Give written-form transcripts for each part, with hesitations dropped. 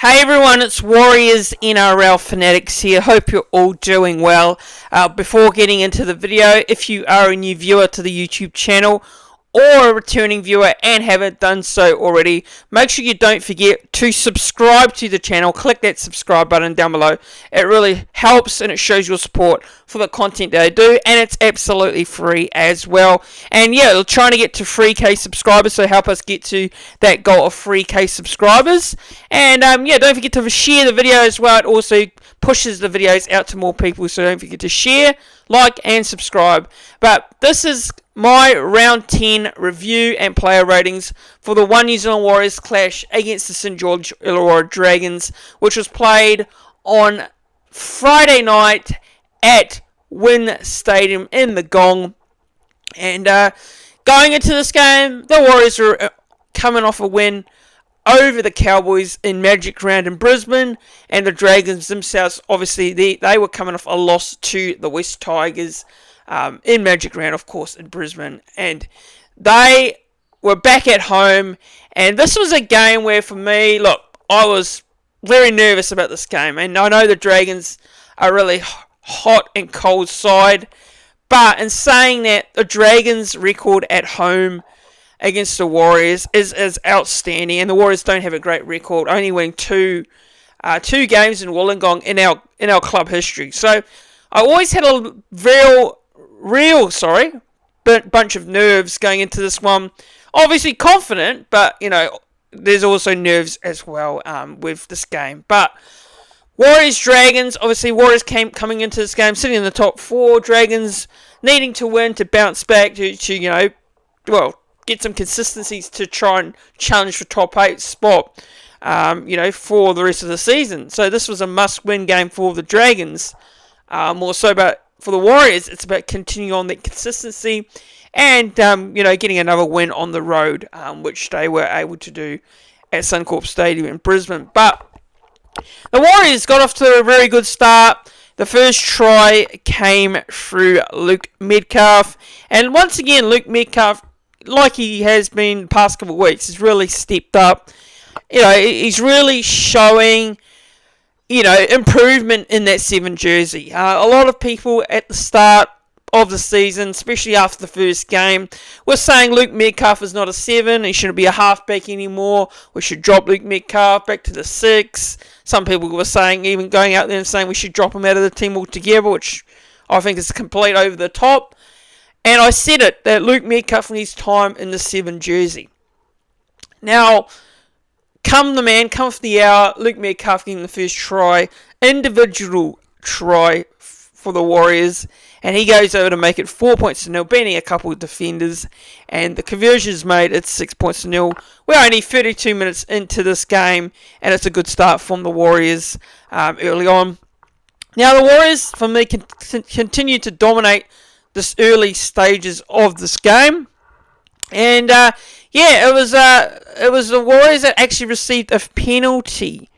Hey everyone, it's Warriors NRL Fanatics here. Hope you're all doing well. Before getting into the video, if you are a new viewer to the YouTube channel or a returning viewer and haven't done so already, make sure you don't forget to subscribe to the channel. Click that subscribe button down below. It really helps and it shows your support for the content that I do, and it's absolutely free as well. And yeah, we're trying to get to 3k subscribers, so help us get to that goal of 3k subscribers. And yeah, don't forget to share the video as well. It also pushes the videos out to more people, so don't forget to share, like and subscribe. But this is my round 10 review and player ratings for the One New Zealand Warriors clash against the St George Illawarra Dragons, which was played on Friday night at Wynn Stadium in the Gong. And going into this game, the Warriors were coming off a win over the Cowboys in Magic Round in Brisbane, and the Dragons themselves, obviously, they were coming off a loss to the West Tigers in Magic Round, of course, in Brisbane, and they were back at home. And this was a game where, for me, look, I was very nervous about this game, and I know the Dragons are really hot and cold side, but in saying that, the Dragons' record at home against the Warriors is outstanding, and the Warriors don't have a great record, only winning two games in Wollongong in our club history. So I always had a bunch of nerves going into this one. Obviously confident, but you know, there's also nerves as well with this game. But Warriors Dragons, obviously Warriors coming into this game sitting in the top 4, Dragons needing to win to bounce back to you know, well, get some consistencies to try and challenge for top 8 spot, you know, for the rest of the season. So this was a must-win game for the Dragons. More so, but for the Warriors, it's about continuing on that consistency and, you know, getting another win on the road, which they were able to do at Suncorp Stadium in Brisbane. But the Warriors got off to a very good start. The first try came through Luke METCALF, and once again, Luke METCALF, like he has been the past couple of weeks, has really stepped up. You know, he's really showing, you know, improvement in that 7 jersey. A lot of people at the start of the season, especially after the first game, were saying Luke METCALF is not a 7, he shouldn't be a halfback anymore, we should drop Luke METCALF back to the 6. Some people were saying, even going out there and saying we should drop him out of the team altogether, which I think is complete over the top. And I said it, that Luke METCALF needs time in the 7 jersey. Now, come for the hour, Luke METCALF getting the first try, individual try for the Warriors, and he goes over to make it 4-0, beating a couple of defenders, and the conversion is made at 6-0. We're only 32 minutes into this game, and it's a good start from the Warriors early on. Now, the Warriors, for me, continue to dominate this early stages of this game, and yeah, it was the Warriors that actually received a penalty,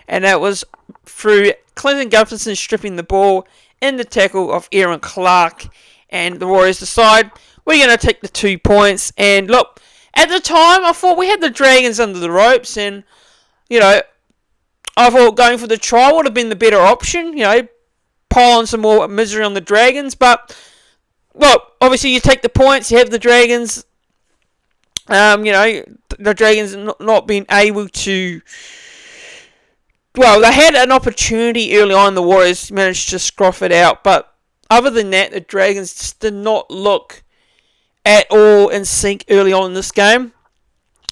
and that was through Clinton Gutherson stripping the ball in the tackle of Aaron Clark, and the Warriors decide we're going to take the 2 points. And look, at the time I thought we had the Dragons under the ropes, and you know, I thought going for the try would have been the better option, you know, pile on some more misery on the Dragons. But well, obviously you take the points, you have the Dragons, you know, the Dragons not being able to, well, they had an opportunity early on, the Warriors managed to scruff it out, but other than that, the Dragons just did not look at all in sync early on in this game.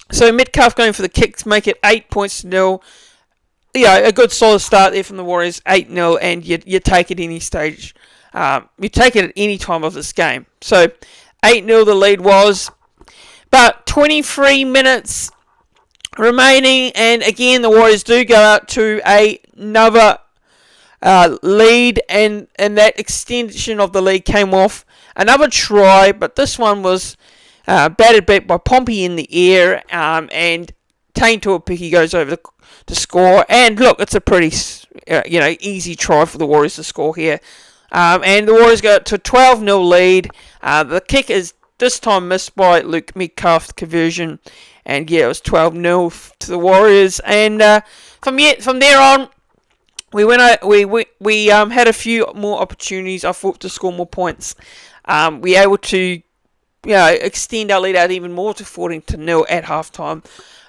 So METCALF going for the kicks, make it 8-0. You know, a good solid start there from the Warriors, 8-0, and you take it any stage. You take it at any time of this game. So 8-0 the lead was. But 23 minutes remaining, and again the Warriors do go out to another lead, and that extension of the lead came off another try, but this one was batted back by Pompey in the air, and Tane Tuapiki goes over to score. And look, it's a pretty you know, easy try for the Warriors to score here. And the Warriors go to 12-0 lead. The kick is this time missed by Luke METCALF conversion. And yeah, it was 12-0 to the Warriors. And from there on, we had a few more opportunities, I thought, to score more points. We were able to extend our lead out even more to 14-0 at halftime.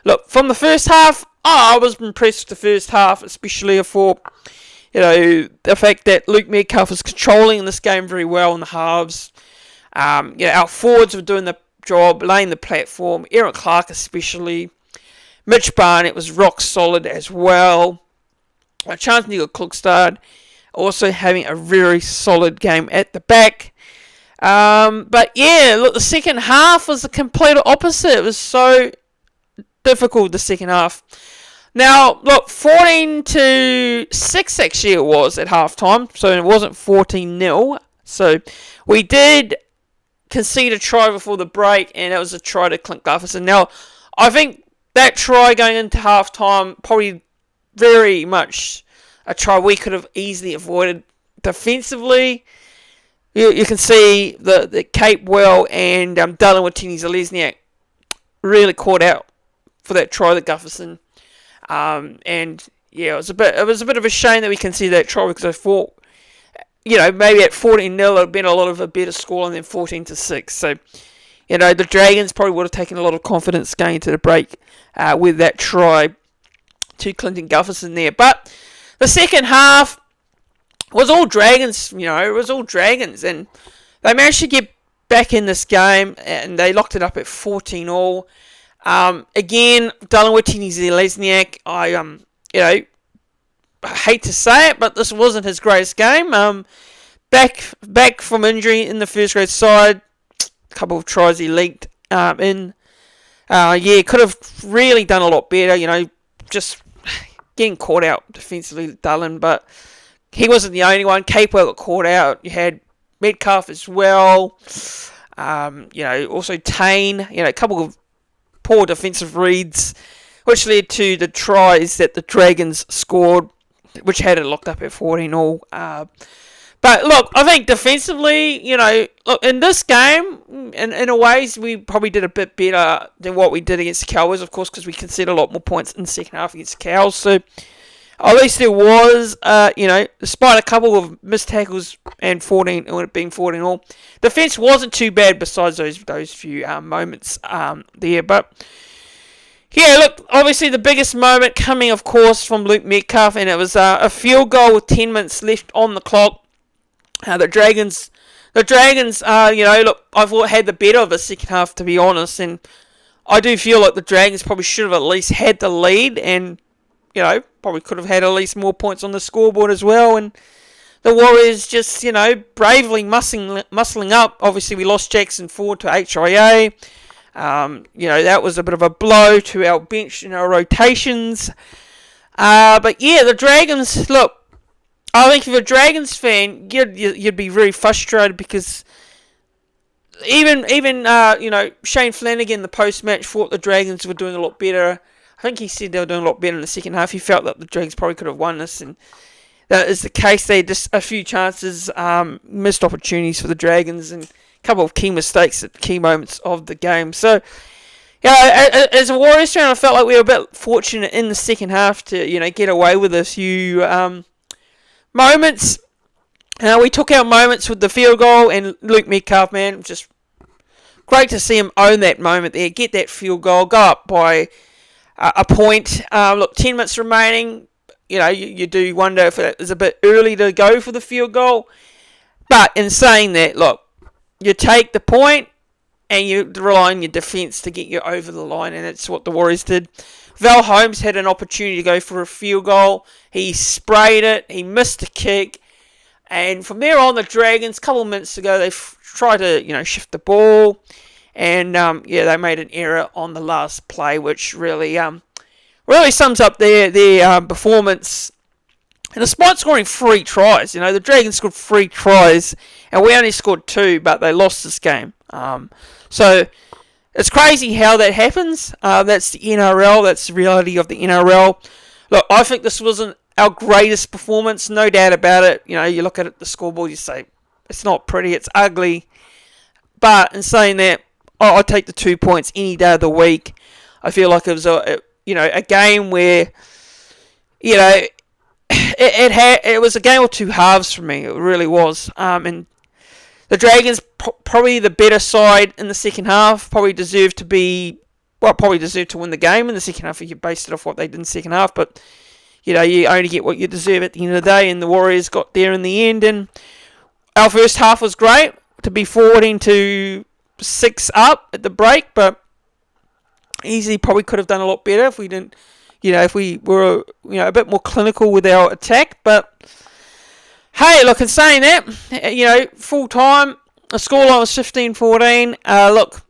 Look, from the first half, I was impressed with the first half, especially for the fact that Luke Metcalf was controlling this game very well in the halves. Our forwards were doing the job, laying the platform. Aaron Clark especially. Mitch Barnett was rock solid as well. Chance Nico Klukstad also having a very solid game at the back. But yeah, look, the second half was the complete opposite. It was so difficult, the second half. Now, look, 14-6 actually it was at halftime, so it wasn't 14-0. So we did concede a try before the break, and it was a try to Clint Gufferson. Now, I think that try going into halftime, probably very much a try we could have easily avoided defensively. You can see the Cape Well and Dylan Watini-Zalesniak really caught out for that try to Gufferson. And yeah, it was a bit of a shame that we conceded that try, because I thought, maybe at 14-0 it would have been a lot of a better score than 14-6. So, the Dragons probably would have taken a lot of confidence going into the break with that try to Clinton Gufferson there. But the second half was all Dragons, it was all Dragons, and they managed to get back in this game, and they locked it up at 14-all. Again, Dylan Watini-Zalesniak, I hate to say it, but this wasn't his greatest game. Back from injury in the first grade side, a couple of tries he leaked in. Could have really done a lot better, just getting caught out defensively, Dylan, but he wasn't the only one. Capewell got caught out. You had Metcalf as well. Also Tane, a couple of poor defensive reads, which led to the tries that the Dragons scored, which had it locked up at 14-all. But look, I think defensively, in this game, in a ways, we probably did a bit better than what we did against the Cowboys, of course, because we conceded a lot more points in the second half against the Cows. So at least there was, despite a couple of missed tackles and it being 14-all, defense wasn't too bad besides those few moments there. But yeah, look, obviously the biggest moment coming, of course, from Luke Metcalf, and it was a field goal with 10 minutes left on the clock. The Dragons, look, I thought had the better of the second half, to be honest, and I do feel like the Dragons probably should have at least had the lead, and probably could have had at least more points on the scoreboard as well. And the Warriors just, bravely muscling up. Obviously, we lost Jackson Ford to HIA. That was a bit of a blow to our bench and our rotations. But yeah, the Dragons, look, I think if you're a Dragons fan, you'd be very frustrated, because even Shane Flanagan, the post-match, thought the Dragons were doing a lot better. I think he said they were doing a lot better in the second half. He felt that the Dragons probably could have won this, and that is the case. They had just a few chances, missed opportunities for the Dragons, and a couple of key mistakes at key moments of the game. So, as a Warriors fan, I felt like we were a bit fortunate in the second half to, get away with a few moments. We took our moments with the field goal, and Luke Metcalf, man, just great to see him own that moment there, get that field goal, go up by a point. Look, 10 minutes remaining. You do wonder if it is a bit early to go for the field goal. But in saying that, look, you take the point and you rely on your defence to get you over the line, and that's what the Warriors did. Val Holmes had an opportunity to go for a field goal. He sprayed it. He missed a kick. And from there on, the Dragons, a couple of minutes ago, they tried to, shift the ball. And, they made an error on the last play, which really sums up their performance. And despite scoring 3 tries, the Dragons scored 3 tries, and we only scored 2, but they lost this game. So it's crazy how that happens. That's the NRL. That's the reality of the NRL. Look, I think this wasn't our greatest performance, no doubt about it. You look at the scoreboard, you say, it's not pretty, it's ugly. But in saying that, I take the 2 points any day of the week. I feel like it was a game where, you know, it was a game of two halves for me. It really was. And the Dragons, probably the better side in the second half, probably deserved to win the game in the second half if you based it off what they did in the second half. But, you only get what you deserve at the end of the day, and the Warriors got there in the end. And our first half was great, to be 14-6 up at the break, but easily probably could have done a lot better if we didn't, if we were, a bit more clinical with our attack. But hey, look, in saying that, full time, the scoreline was 15-14. Look,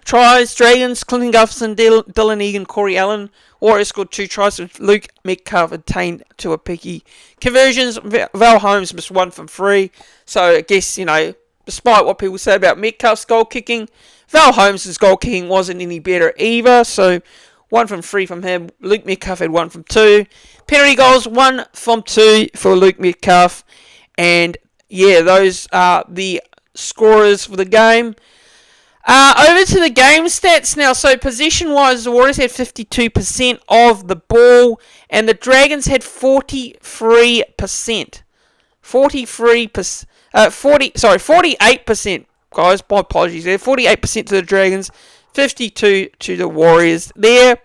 tries, Dragons, Clinton Gutherson, Dylan Egan, Corey Allen. Warriors scored 2 tries with Luke Metcalf attained to a picky. Conversions, Val Holmes missed 1 from 3. So I guess, despite what people say about Metcalf's goal kicking, Val Holmes' goal kicking wasn't any better either. So 1 from 3 from him. Luke Metcalf had 1 from 2. Penalty goals, 1 from 2 for Luke Metcalf. And yeah, those are the scorers for the game. Over to the game stats now. So possession-wise, the Warriors had 52% of the ball, and the Dragons had 43%. 48%. Guys, my apologies there. 48% to the Dragons, 52 to the Warriors there.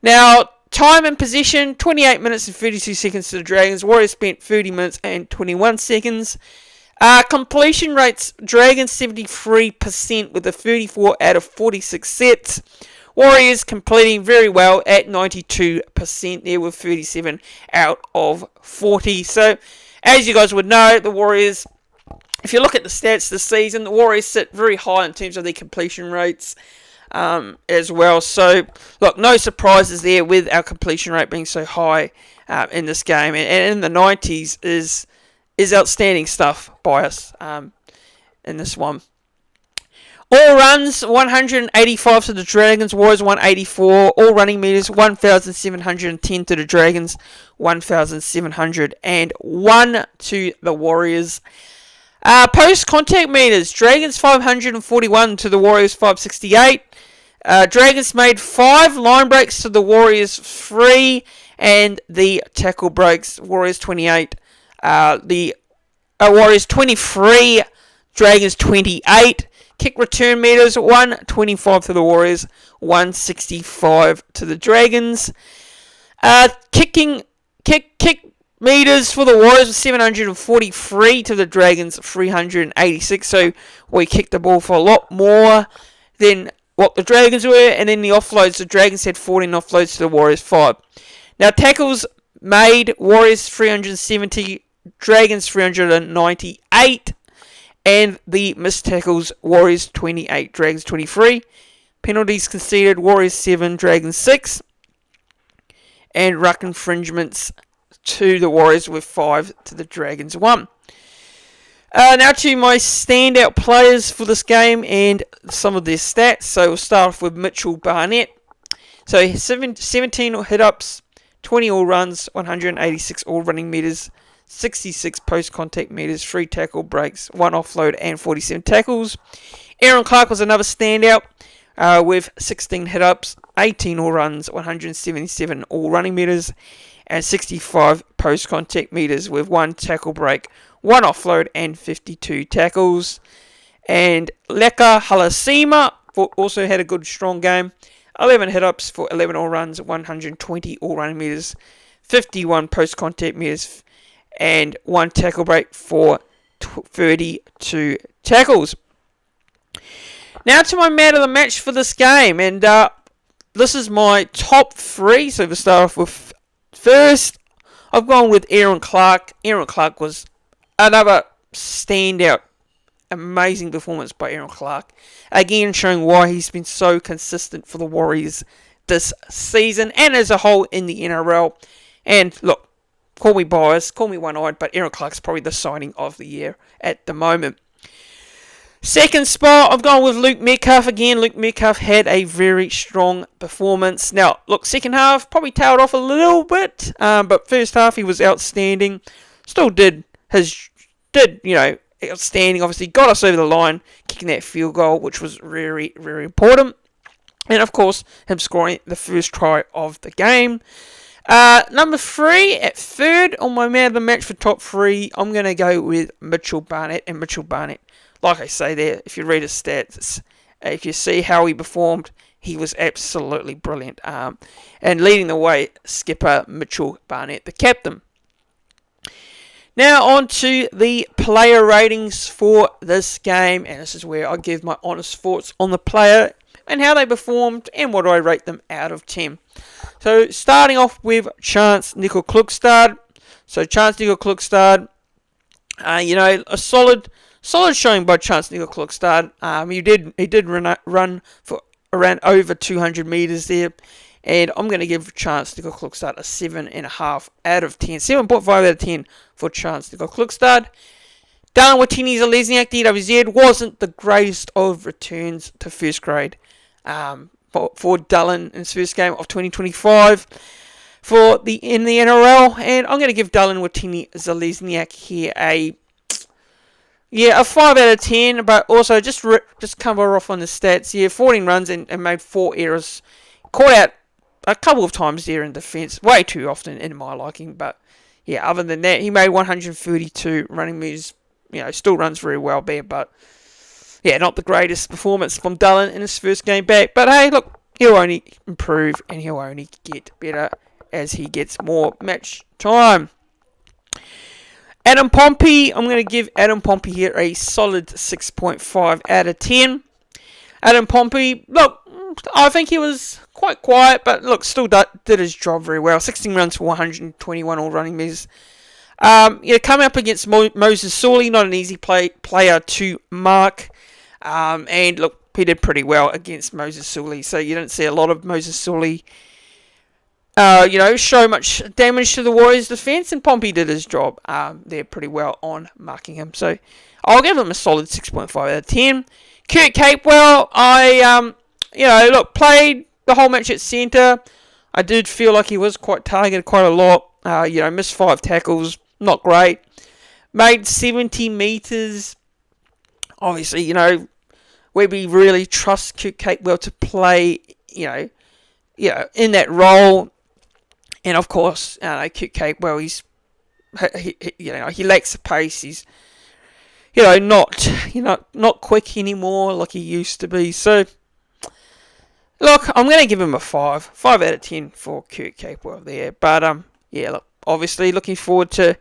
Now, time in possession, 28 minutes and 32 seconds to the Dragons. Warriors spent 30 minutes and 21 seconds. Completion rates, Dragons 73% with a 34 out of 46 sets. Warriors completing very well at 92% there with 37 out of 40. So, as you guys would know, the Warriors, if you look at the stats this season, the Warriors sit very high in terms of their completion rates as well. So, look, no surprises there with our completion rate being so high in this game. And in the 90s is outstanding stuff by us in this one. All runs, 185 to the Dragons, Warriors 184. All running meters, 1,710 to the Dragons, 1,701 to the Warriors. Post-contact meters, Dragons 541 to the Warriors 568. Dragons made 5 line breaks to the Warriors 3, and the tackle breaks, Warriors 28. The Warriors 23, Dragons 28. Kick return meters, 125 to the Warriors, 165 to the Dragons. Kick meters for the Warriors, 743 to the Dragons, 386. So we kicked the ball for a lot more than what the Dragons were. And then the offloads, the Dragons had 14 offloads to the Warriors 5. Now tackles made, Warriors 370, Dragons 398. And the missed tackles, Warriors 28, Dragons 23. Penalties conceded, Warriors 7, Dragons 6. And ruck infringements to the Warriors with 5 to the Dragons 1. Now to my standout players for this game and some of their stats. So we'll start off with Mitchell Barnett. So 17 hit-ups, 20 all runs, 186 all running meters, 66 post-contact meters, 3 tackle breaks, 1 offload, and 47 tackles. Aaron Clark was another standout with 16 hit-ups, 18 all runs, 177 all running meters, and 65 post-contact meters with 1 tackle break, 1 offload, and 52 tackles. And Leka Halasima also had a good, strong game. 11 hit-ups for 11 all runs, 120 all running meters, 51 post-contact meters, and 1 tackle break for 32 tackles. Now to my man of the match for this game, and this is my top 3. So we'll start off with first, I've gone with Aaron Clark. Aaron Clark was another standout, amazing performance by Aaron Clark. Again, showing why he's been so consistent for the Warriors this season and as a whole in the NRL. And look, call me biased, call me one-eyed, but Aaron Clark's probably the signing of the year at the moment. Second spot, I've gone with Luke Metcalf again. Luke Metcalf had a very strong performance. Now, look, second half probably tailed off a little bit, but first half he was outstanding. Still did outstanding. Obviously, got us over the line, kicking that field goal, which was very, very important. And of course, him scoring the first try of the game. Number 3, at third on my man of the match for top 3, I'm going to go with Mitchell Barnett. And Mitchell Barnett, like I say there, if you read his stats, if you see how he performed, he was absolutely brilliant. And leading the way, skipper Mitchell Barnett, the captain. Now on to the player ratings for this game, and this is where I give my honest thoughts on the player and how they performed and what I rate them out of 10. So starting off with Chance Nickel-Klugstad. So Chance Nickel-Klugstad, a solid showing by Chance Nickel-Klugstad. He did run for around over 200 meters there. And I'm going to give Chance Nickel-Klugstad a 7.5 out of 10. 7.5 out of 10 for Chance Nickel-Klugstad. Dylan Watini-Zelezniak, DWZ, wasn't the greatest of returns to first grade for Dylan in his first game of 2025 in the NRL. And I'm going to give Dylan Watini-Zelezniak here a 5 out of 10. But also, just cover off on the stats. 14 runs and made 4 errors. Caught out a couple of times there in defence, way too often in my liking, but other than that, he made 132 running meters, still runs very well there, but not the greatest performance from Dylan in his first game back, but hey, look, he'll only improve and he'll only get better as he gets more match time. Adam Pompey, I'm going to give Adam Pompey here a solid 6.5 out of 10. Adam Pompey, look, I think he was quite quiet, but look, still did his job very well. 16 runs for 121 all running meters. Coming up against Moses Suli, not an easy player to mark. And look, he did pretty well against Moses Suli, so you didn't see a lot of Moses Suli, show much damage to the Warriors' defence, and Pompey did his job there pretty well on marking him. So I'll give him a solid 6.5 out of 10. Kurt Capewell, played the whole match at centre. I did feel like he was quite targeted quite a lot. Missed 5 tackles, not great. Made 70 metres. Obviously, we really trust Kurt Capewell to play, in that role. And of course, Kurt Capewell, he lacks the pace. He's not quick anymore like he used to be. So, look, I'm going to give him a 5 out of 10 for Kurt Capewell there. But, look, obviously looking forward to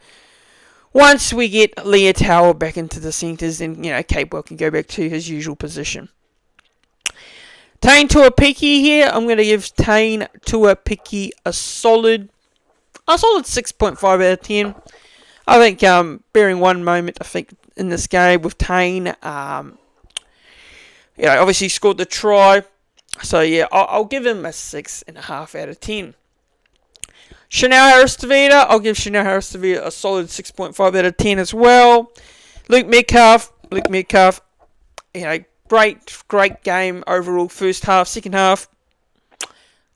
once we get Leah Tower back into the centres and, Capewell can go back to his usual position. Tane Tuapiki here. I'm going to give Tane Tuapiki a solid 6.5 out of 10. I think, bearing one moment, in this game with Tane, obviously scored the try. So, I'll give him a 6.5 out of 10. Chanel Harris-Tavita, I'll give Chanel Harris-Tavita a solid 6.5 out of 10 as well. Luke Metcalf, great game overall. First half, second half,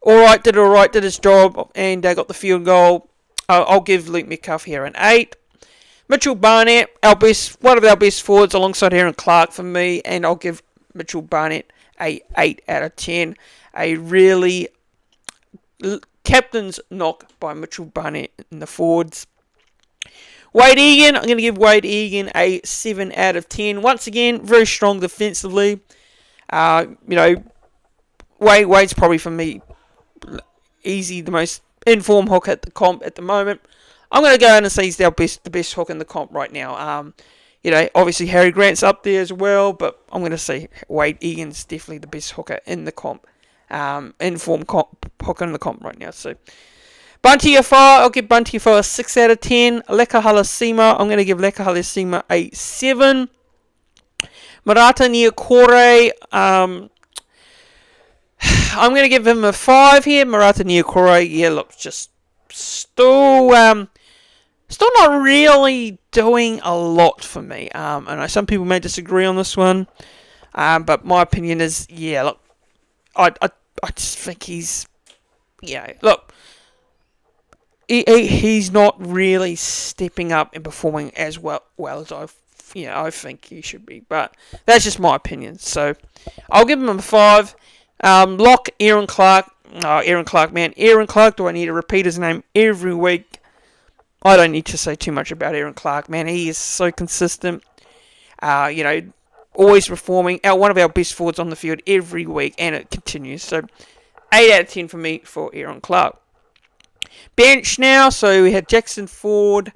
did his job, and got the field goal. I'll give Luke Metcalf here an 8. Mitchell Barnett, one of our best forwards alongside Aaron Clark for me, and I'll give Mitchell Barnett a 8 out of 10. A really captain's knock by Mitchell Barnett in the forwards. Wade Egan, I'm going to give Wade Egan a 7 out of 10. Once again, very strong defensively. Wade's probably for me easy the most in-form hook at the comp at the moment. I'm going to go in and say he's the best hook in the comp right now. Obviously Harry Grant's up there as well, but I'm going to say Wade Egan's definitely the best hooker in the comp. In-form hooker in the comp right now. So Bunty Afar, I'll give Bunty Afar a 6 out of 10. Leka Halasima, I'm going to give Leka Halasima a 7. Marata Niokore, I'm going to give him a 5 here. Marata Niokore, look, just still not really doing a lot for me. I know some people may disagree on this one, but my opinion is, look, I just think he's, look, he's not really stepping up and performing as well as I think he should be. But that's just my opinion. So I'll give him a 5. Lock Aaron Clark, Aaron Clark, man. Aaron Clark, do I need to repeat his name every week? I don't need to say too much about Aaron Clark, man. He is so consistent. Always performing. One of our best forwards on the field every week, and it continues. So, 8 out of 10 for me for Aaron Clark. Bench now, so we had Jackson Ford,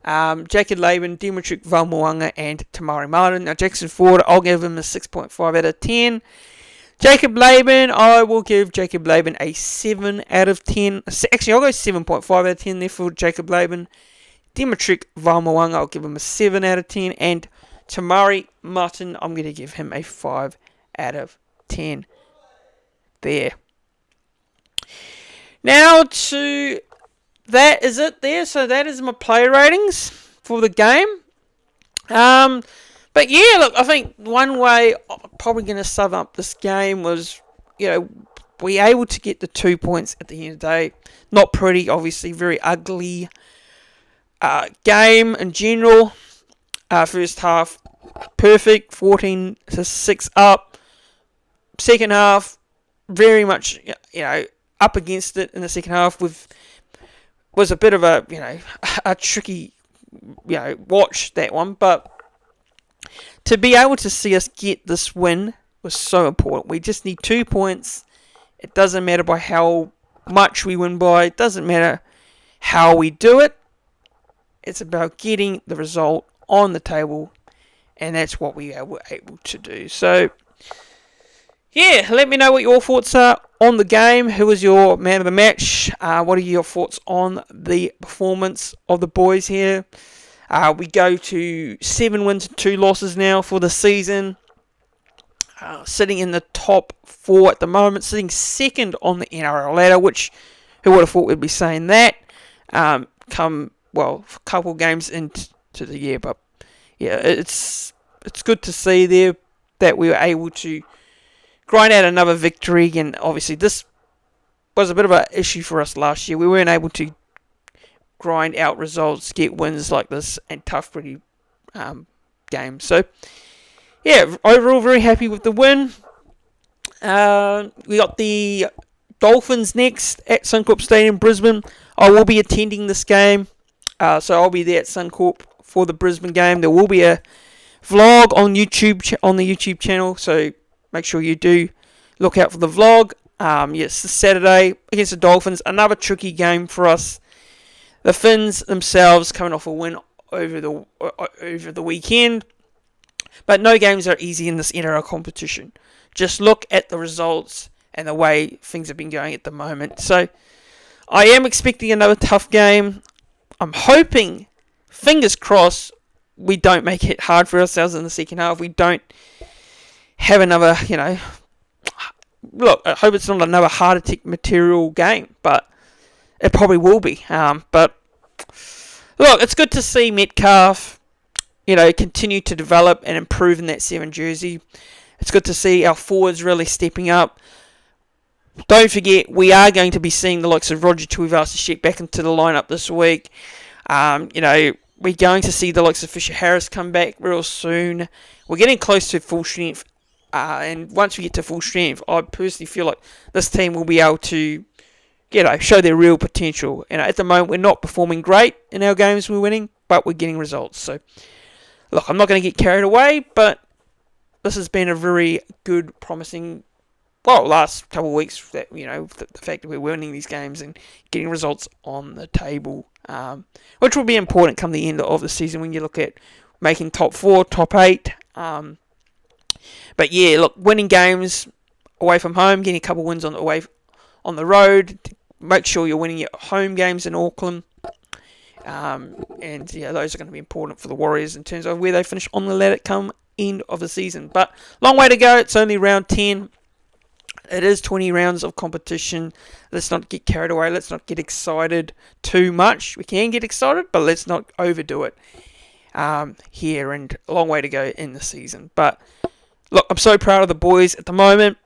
Jacob Laban, Dimitri Valmoanga, and Tamari Martin. Now, Jackson Ford, I'll give him a 6.5 out of 10. Jacob Laban, I will give Jacob Laban a 7 out of 10. Actually, I'll go 7.5 out of 10 there for Jacob Laban. Dimitri Valmoanga, I'll give him a 7 out of 10. And Tamari Martin, I'm going to give him a 5 out of 10 there. Now to... that is it there. So that is my player ratings for the game. But yeah, look, I think one way I'm probably going to sum up this game was, we able to get the 2 points at the end of the day. Not pretty, obviously, very ugly game in general. First half, perfect, 14-6 up. Second half, very much, up against it in the second half was a bit of a tricky, watch, that one. But to be able to see us get this win was so important. We just need 2 points. It doesn't matter by how much we win by. It doesn't matter how we do it. It's about getting the result on the table, and that's what we were able to do. So, yeah, let me know what your thoughts are on the game. Who was your man of the match? What are your thoughts on the performance of the boys here? We go to 7 wins and 2 losses now for the season. Sitting in the top 4 at the moment. Sitting second on the NRL ladder, which who would have thought we'd be saying that a couple games into the year. But yeah, it's good to see there that we were able to grind out another victory. And obviously this was a bit of an issue for us last year. We weren't able to grind out results, get wins like this, and tough, pretty games. So, yeah, overall very happy with the win. We got the Dolphins next at Suncorp Stadium, Brisbane. I will be attending this game, so I'll be there at Suncorp for the Brisbane game. There will be a vlog on YouTube on the YouTube channel, so make sure you do look out for the vlog. Yes, this Saturday against the Dolphins, another tricky game for us. The Finns themselves coming off a win over the weekend. But no games are easy in this NRL competition. Just look at the results and the way things have been going at the moment. So I am expecting another tough game. I'm hoping, fingers crossed, we don't make it hard for ourselves in the second half. We don't have another, look, I hope it's not another heart attack material game, but it probably will be. But look, it's good to see METCALF, continue to develop and improve in that 7 jersey. It's good to see our forwards really stepping up. Don't forget, we are going to be seeing the likes of Roger Tuivasa-Sheck back into the lineup this week. We're going to see the likes of Fisher Harris come back real soon. We're getting close to full strength. And once we get to full strength, I personally feel like this team will be able to show their real potential. At the moment, we're not performing great in our games we're winning, but we're getting results. So, look, I'm not going to get carried away, but this has been a very good, promising, last couple of weeks. That the fact that we're winning these games and getting results on the table, which will be important come the end of the season when you look at making top 4, top 8. But yeah, look, winning games away from home, getting a couple of wins on the road. Make sure you're winning your home games in Auckland. And yeah, those are going to be important for the Warriors in terms of where they finish on the ladder come end of the season. But long way to go. It's only round 10. It is 20 rounds of competition. Let's not get carried away. Let's not get excited too much. We can get excited, but let's not overdo it here. And a long way to go in the season. But look, I'm so proud of the boys at the moment.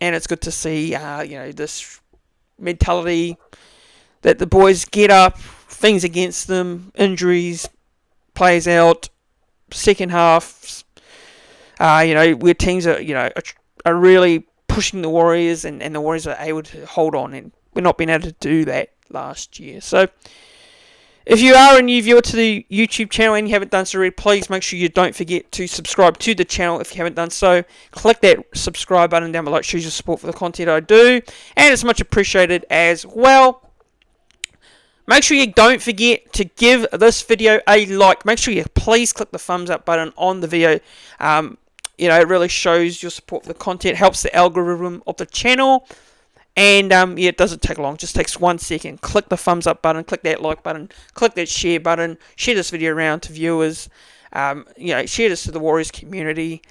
And it's good to see, this mentality that the boys get up, things against them, injuries, players out, second halves. Where teams are, are really pushing the Warriors, and the Warriors are able to hold on, and we're not being able to do that last year. So if you are a new viewer to the YouTube channel and you haven't done so already, please make sure you don't forget to subscribe to the channel if you haven't done so. Click that subscribe button down below. It shows your support for the content I do, and it's much appreciated as well. Make sure you don't forget to give this video a like. Make sure you please click the thumbs up button on the video. It really shows your support for the content, helps the algorithm of the channel. And it doesn't take long, just takes 1 second. Click the thumbs up button, click that like button, click that share button, share this video around to viewers, share this to the Warriors community.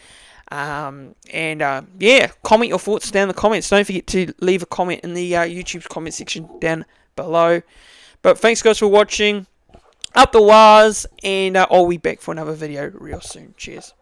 Comment your thoughts down in the comments. Don't forget to leave a comment in the YouTube's comment section down below. But thanks guys for watching. Up the WAHS, and I'll be back for another video real soon. Cheers.